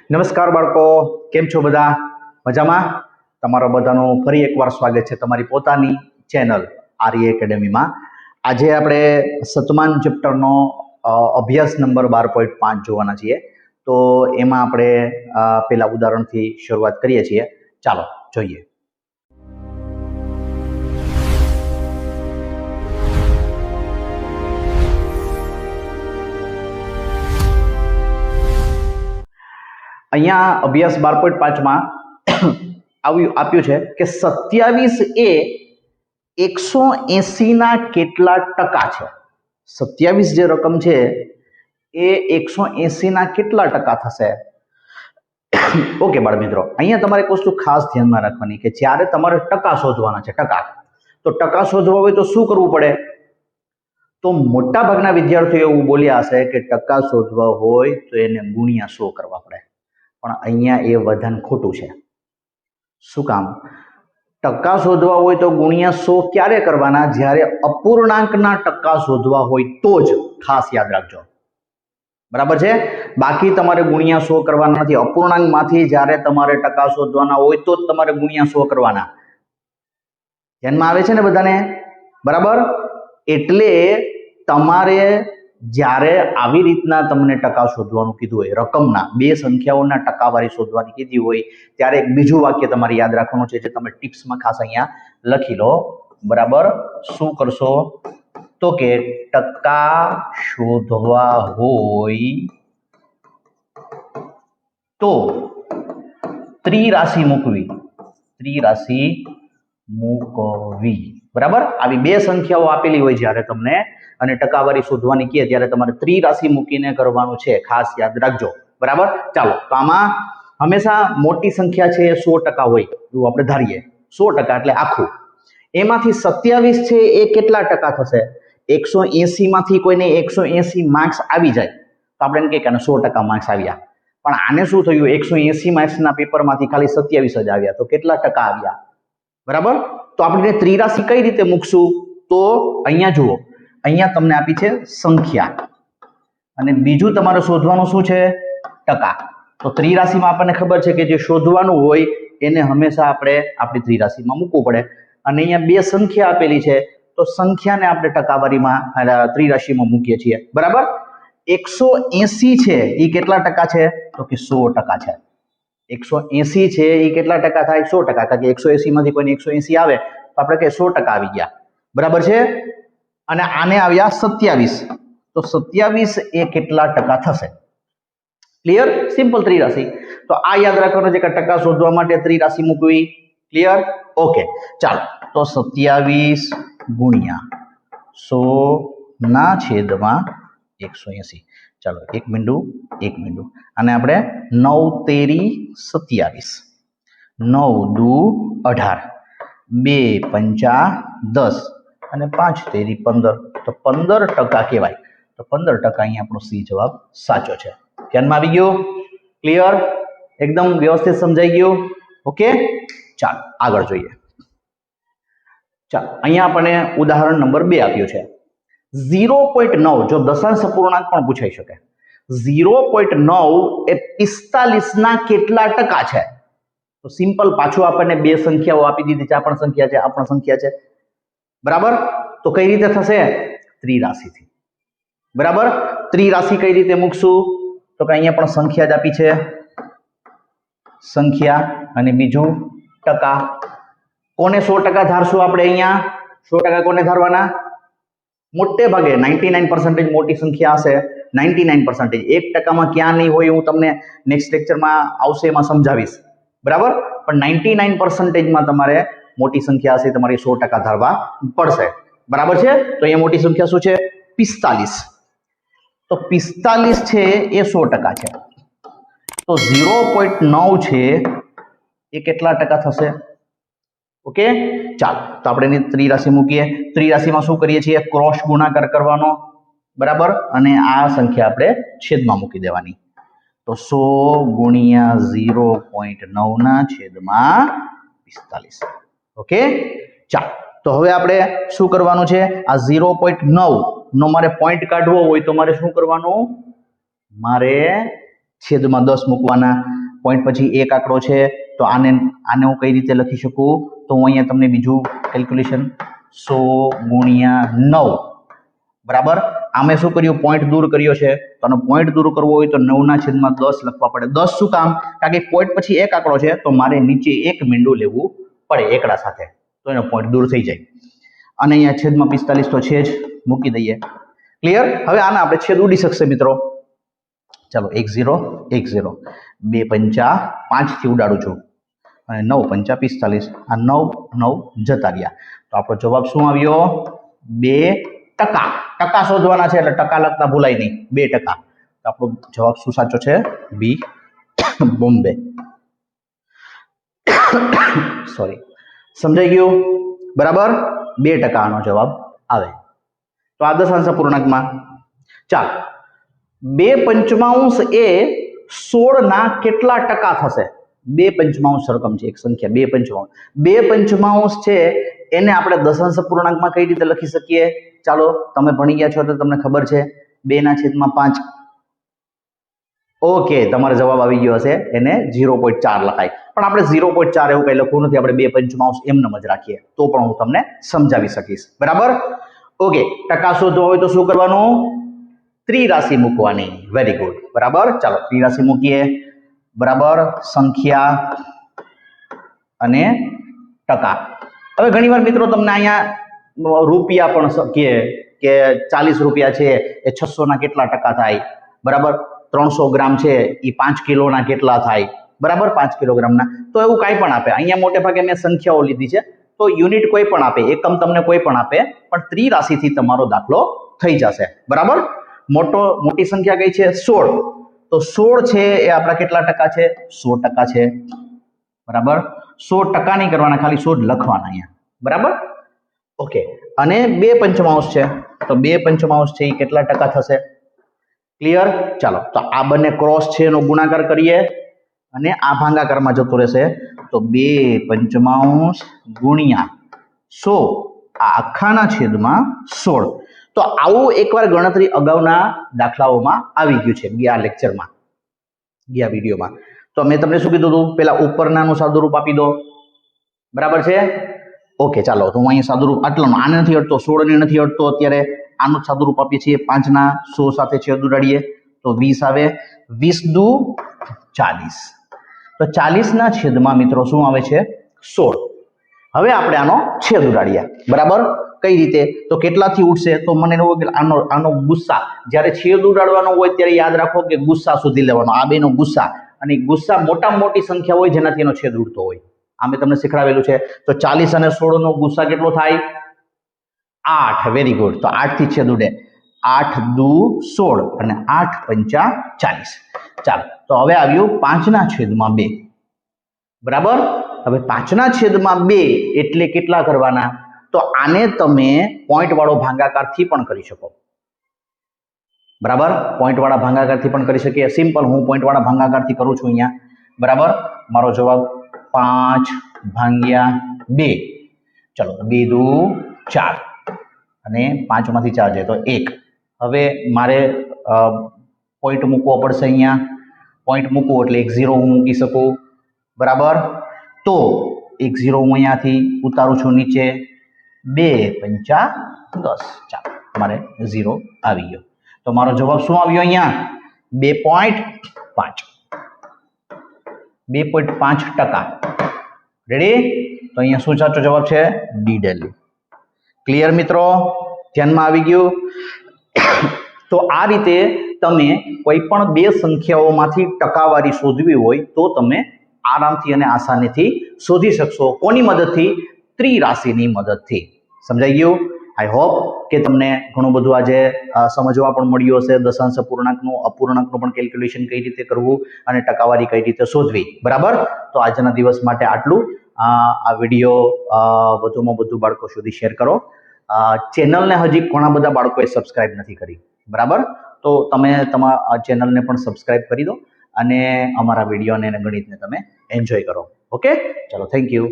નમસ્કાર બાળકો, કેમ છો બધા? મજામાં? તમારા બધાનું ફરી એકવાર સ્વાગત છે તમારી પોતાની ચેનલ આર્ય એકેડેમીમાં. આજે આપણે શતમાન ચેપ્ટરનો અભ્યાસ નંબર 12.5 જોવાના છીએ. તો એમાં આપણે પેલા ઉદાહરણથી શરૂઆત કરીએ છીએ. ચાલો જોઈએ. અહીંયા અભ્યાસ 12.5માં આપ્યું છે કે 27 એ 180 ના કેટલા ટકા છે? 27 જે રકમ છે એ 180 ના કેટલા ટકા થશે? ઓકે બાળ મિત્રો, અહીંયા તમારે એક વસ્તુ ખાસ ધ્યાનમાં રાખવાની કે જ્યારે તમારે ટકા શોધવાના છે, તો ટકા શોધવા હોય તો શું કરવું પડે? તો મોટા ભાગના વિદ્યાર્થીઓ એવું બોલ્યા હશે કે ટકા શોધવા હોય તો એને ગુણ્યા 100 કરવા પડે. પણ અહીંયા એ વિધાન ખોટું છે. શું કામ? ટકા શોધવા હોય તો ગુણ્યા 100 ક્યારે કરવાના? જ્યારે અપૂર્ણાંકના ટકા શોધવા હોય તો જ. ખાસ યાદ રાખજો, બરાબર છે? બાકી તમારે ગુણ્યા 100 કરવાના નથી. અપૂર્ણાંકમાંથી જ્યારે તમારે ટકા શોધવાના હોય તો જ તમારે ગુણ્યા 100 કરવાના. ધ્યાનમાં આવે છે ને બધાને? બરાબર. એટલે તમારે જ્યારે આવી રીતના તમને ટકા શોધવાનું કીધું હોય, રકમના બે સંખ્યાઓના ટકાવારી શોધવાની કીધી હોય, ત્યારે એક બીજું વાક્ય તમારે યાદ રાખવાનું છે જે તમે ટિપ્સમાં ખાસ અહીંયા લખી લો. બરાબર. શું કરશો? તો કે ટકા શોધવા હોય તો ત્રિરાશિ મૂકવી. બરાબર. આવી બે સંખ્યાઓ આપેલી હોય જ્યારે તમને અને ટકાવારી શોધવાની કહે ત્યારે તમારે ત્રિરાશિ મૂકીને કરવાનું છે. ખાસ યાદ રાખજો. બરાબર. ચાલો, તો આમાં હંમેશા મોટી સંખ્યા છે 100% હોય એવું આપણે ધારીએ. 100% એટલે આખું. એમાંથી 27 છે એ કેટલા ટકા થશે? 180 માંથી કોઈને 180 માર્ક્સ આવી જાય તો આપણે એમ કહીએ કે 100% માર્ક્સ આવ્યા. પણ આને શું થયું? 180 માર્ક્સના પેપરમાંથી ખાલી 27 જ આવ્યા. તો કેટલા ટકા આવ્યા? બરાબર. તો આપણે ત્રિરાશિ કઈ રીતે મૂકશું? તો અહીંયા જુઓ, અહીંયા તમને આપી છે સંખ્યા અને બીજું તમારે શોધવાનું શું છે? ટકા. તો ત્રિરાશિમાં આપણને ખબર છે કે જે શોધવાનું હોય એને હંમેશા આપણે આપણી ત્રિરાશિમાં મૂકવું પડે. અને અહીંયા બે સંખ્યા આપેલી છે તો સંખ્યાને આપણે ટકાવારીમાં ત્રિરાશિમાં મૂકીએ છીએ. બરાબર. 180 છે એ કેટલા ટકા છે? તો કે 100% છે. 180 છે એ કેટલા ટકા થાય? 100%. કારણ કે 180 માંથી કોઈને 180 આવે તો આપણે કે 100% આવી ગયા. બરાબર છે. અને આને આવ્યા 27. તો 27 એ કેટલા ટકા થશે? ક્લિયર? સિમ્પલ ત્રિરાશિ. તો આ યાદ રાખવાનું છે કે ટકા શોધવા માટે ત્રિરાશિ મૂકવી. ક્લિયર? ઓકે. ચાલો, તો 27 ગુણ્યા 100 ના છેદમાં 180. ચાલો, એક મિનિટ. અને આપણે 9 તેરી 27, 9 દુ 18, 2 પંચા 10 અને 5 તેરી 15. તો 15% કહેવાય. તો 15% અહીંયા આપણો સી જવાબ સાચો છે. ધ્યાનમાં આવી ગયું? ક્લિયર? એકદમ વ્યવસ્થિત સમજાઈ ગયું? ઓકે. ચાલો આગળ જોઈએ. ચાલો, અહીંયા આપણને ઉદાહરણ નંબર 2 આપ્યું છે. 0.9 જો દશાંશ અપૂર્ણાંક પણ પૂછાઈ શકે. 0.9 એ 45 ના કેટલા ટકા છે? તો સિમ્પલ, પાછું આપણને બે સંખ્યાઓ આપી દીધી છે. આ પણ સંખ્યા છે. બરાબર. તો કઈ રીતે થશે? ત્રિરાશિથી. બરાબર. ત્રિરાશિ કઈ રીતે મૂકશું? તો કે અહીંયા પણ સંખ્યા જ આપી છે, સંખ્યા અને બીજું ટકા. કોને 100% ધારશું આપણે? અહીંયા 100% કોને ધારવાના? મોટે ભાગે 99% મોટી સંખ્યા હશે. 99%. 1%માં ક્યાં નહીં હોય હું તમને નેક્સ્ટ લેક્ચરમાં આવશે એમાં સમજાવીશ. બરાબર. પણ 99%માં તમારે મોટી સંખ્યા હશે, તમારે 100% ધારવા પડશે. બરાબર છે. તો અહીંયા મોટી સંખ્યા શું છે? 45. તો 45 છે એ 100% છે. તો 0.9 છે એ કેટલા ટકા થશે? ઓકે. ચાલો, તો આપણે એની ત્રિરાશિ મૂકીએ. ત્રિરાશિમાં શું કરીએ છીએ? ક્રોસ ગુણાકાર કરવાનો. બરાબર. અને આ સંખ્યા આપણે છેદમાં મૂકી દેવાની. તો 100 ગુણ્યા 0.9 ના છેદમાં 45. ઓકે. ચાલો, તો હવે આપણે શું કરવાનું છે? આ 0.9 નો મારે પોઈન્ટ કાઢવો હોય તો મારે શું કરવાનું? મારે છેદમાં 10 મૂકવાના. પોઈન્ટ પછી એક આંકડો છે તો આને હું કઈ રીતે લખી શકું? તો હું અહીંયા તમને બીજું કેલ્ક્યુલેશન 100 ગુણ્યા 9 બરાબર. આમે શું કર્યું? પોઈન્ટ દૂર કર્યો છે તો આનો પોઈન્ટ દૂર કરવો હોય તો 9/10 લખવા પડે. 10 શું કામ? કારણ કે પોઈન્ટ પછી એક આંકડો છે તો મારે નીચે એક મીંડું લેવું પડે એકડા સાથે, તો એનો પોઈન્ટ દૂર થઈ જાય. અને અહીંયા છેદમાં 45 તો છે જ, મૂકી દઈએ. ક્લિયર? હવે આના આપણે છેદ ઉડી શકશે મિત્રો. ચાલો 1 0 1 0 2 5 5 થી ઉડાડું છું અને 9 5 45. આ 9 9 જતા રહ્યા તો આપણો જવાબ શું આવ્યો? 2%. ટકા શોધવાના છે એટલે ટકા લખતા ભૂલાય નહીં. 2%. તો આપણો જવાબ શું સાચો છે? બી બોમ્બે. સોરી, સમજાઈ ગયું? બરાબર, 2% આનો જવાબ આવે. તો આ દશાંશ અપૂર્ણાંકમાં ચાલ 2/5 એ 16 ના કેટલા ટકા થશે? 2/5 રકમ છે, એક સંખ્યા 2/5. 2/5 છે એને આપણે દશાંશ અપૂર્ણાંકમાં કઈ રીતે લખી શકીએ? ચાલો, તમે ભણી ગયા છો તો તમને ખબર છે. 2/5. ઓકે, તમારો જવાબ આવી ગયો હશે. એને 0.4 લખાય, પણ આપણે 0.4 એવું કઈ લખવું નથી. આપણે 2/5 એમનેમ જ રાખીએ તો પણ હું તમને સમજાવી શકીશ. બરાબર? ઓકે, ટકા શોધવો હોય તો શું કરવાનું? ત્રિરાશિ મૂકવાની. Very good. બરાબર, ચાલો ત્રિરાશિ મૂકીએ. બરાબર, સંખ્યા અને ટકા. હવે ઘણીવાર મિત્રો તમને અહીંયા રૂપિયા પણ કહે કે 40 રૂપિયા છે એ 600 ના કેટલા ટકા થાય? બરાબર, 300 ગ્રામ છે એ 5 કિલોના કેટલા થાય? બરાબર, 5 કિલોગ્રામના. તો એવું કાંઈ પણ આપે. અહીંયા મોટે ભાગે મેં સંખ્યાઓ લીધી છે, તો યુનિટ કોઈ પણ આપે, એકમ તમને કોઈ પણ આપે, પણ ત્રિરાશિથી તમારો દાખલો થઈ જશે. બરાબર, મોટી સંખ્યા કઈ છે? 16. તો 16 છે એ આપણા કેટલા ટકા છે? 100% છે. બરાબર, 100% નહીં કરવાના, ખાલી 100 જ લખવાના અહીંયા. બરાબર, ઓકે. અને 2/5 છે તો 2/5 છે એ કેટલા ટકા થશે? ક્લિયર? ચાલો, તો આ બંને ક્રોસ છે એનો ગુણાકાર કરીએ અને આ ભાગાકારમાં જતો રહેશે. તો 2/5 ગુણ્યા 100 આ આખાના છેદમાં 16. તો આવું એકવાર ગણતરી અગાઉના દાખલાઓમાં આવી ગયું છે, ગયા લેક્ચરમાં, ગયા વિડીયોમાં. તો મેં તમને શું કીધું હતું? પેલા ઉપરનાનું સાદુરૂપ આપી દો. બરાબર છે? ઓકે, ચાલો તો હું અહીંયા સાદુરૂપ આટલાનું, આને નથી અડતો, 16 ને નથી અડતો અત્યારે, આનું સાદુરૂપ આપીએ છીએ. 5 ના 100 સાથે છેદ ઉડાડીએ તો 20 આવે. 20 દુ 40. તો 40 ના છેદમાં મિત્રો શું આવે છે? 16. હવે આપણે આનો છેદ ઉડાડીએ. બરાબર, કઈ રીતે? તો કેટલાથી ઉડશે? તો મને આનો ગુસ્સા, જ્યારે છેદ ઉડાડવાનો હોય ત્યારે યાદ રાખો કે ગુસ્સા સુધી લેવાનો. આ બેનો ગુસ્સા, અને ગુસ્સા મોટામાં મોટી સંખ્યા હોય જેનાથી એનો છેદ ઉડતો હોય. આ મેં તમને શીખવાડેલું છે. તો 40 અને 16 નો ગુસ્સા કેટલો થાય? 8. Very good. તો 8 થી છેદ ઉડે. 8 દુ 16 અને 8 5 40. ચાલો, તો હવે આવ્યું 5 ના છેદમાં 2. બરાબર, હવે 5 ના છેદમાં 2 એટલે કેટલા કરવાના? તો આને તમે પોઈન્ટ વાળો ભાગાકારથી પણ કરી શકો. બરાબર, પોઈન્ટ વાળા ભાગાકારથી પણ કરી શકીએ. સિમ્પલ, હું પોઈન્ટ વાળા ભાગાકારથી કરું છું અહીંયા. બરાબર, મારો જવાબ 5/2. ચલો, 2 દુ 4 અને 5 માંથી 4 જાય તો 1. હવે મારે પોઈન્ટ મૂકવો પડશે અહીંયા. પોઈન્ટ મૂકવું એટલે 1 0 હું મૂકી શકું. બરાબર, તો 1 0 હું અહીંયાથી ઉતારું છું નીચે. 2 5 10. ચાલો, મારે 0 આવી ગયો. તો મારો જવાબ શું આવ્યો અહીંયા? 2.5. 2.5%. રેડી? તો અહીંયા શું સાચો જવાબ છે? ડી ડેલ્યુ. ક્લિયર મિત્રો? ધ્યાનમાં આવી ગયું? તો આ રીતે તમે કોઈ પણ બે સંખ્યાઓમાંથી ટકાવારી શોધવી હોય તો તમે આરામથી અને આસાનીથી શોધી શકશો. કોની મદદથી? ત્રિરાશિની મદદથી. સમજાઈ ગયું? આઈ હોપ કે તમને ઘણું બધું આજે સમજવા પણ મળ્યું હશે. દશાંશ અપૂર્ણાંકનું પણ કેલ્ક્યુલેશન કઈ રીતે કરવું અને ટકાવારી કઈ રીતે શોધવી. બરાબર, તો આજના દિવસ માટે આટલું. આ વિડીયો વધુમાં વધુ બાળકો સુધી શેર કરો. ચેનલને હજી ઘણા બધા બાળકોએ સબસ્ક્રાઇબ નથી કરી. બરાબર, તો તમે તમારા ચેનલને પણ સબસ્ક્રાઇબ કરી દો અને અમારા વિડીયોને અને ગણિતને તમે એન્જોય કરો. ઓકે, ચલો, થેન્ક યુ.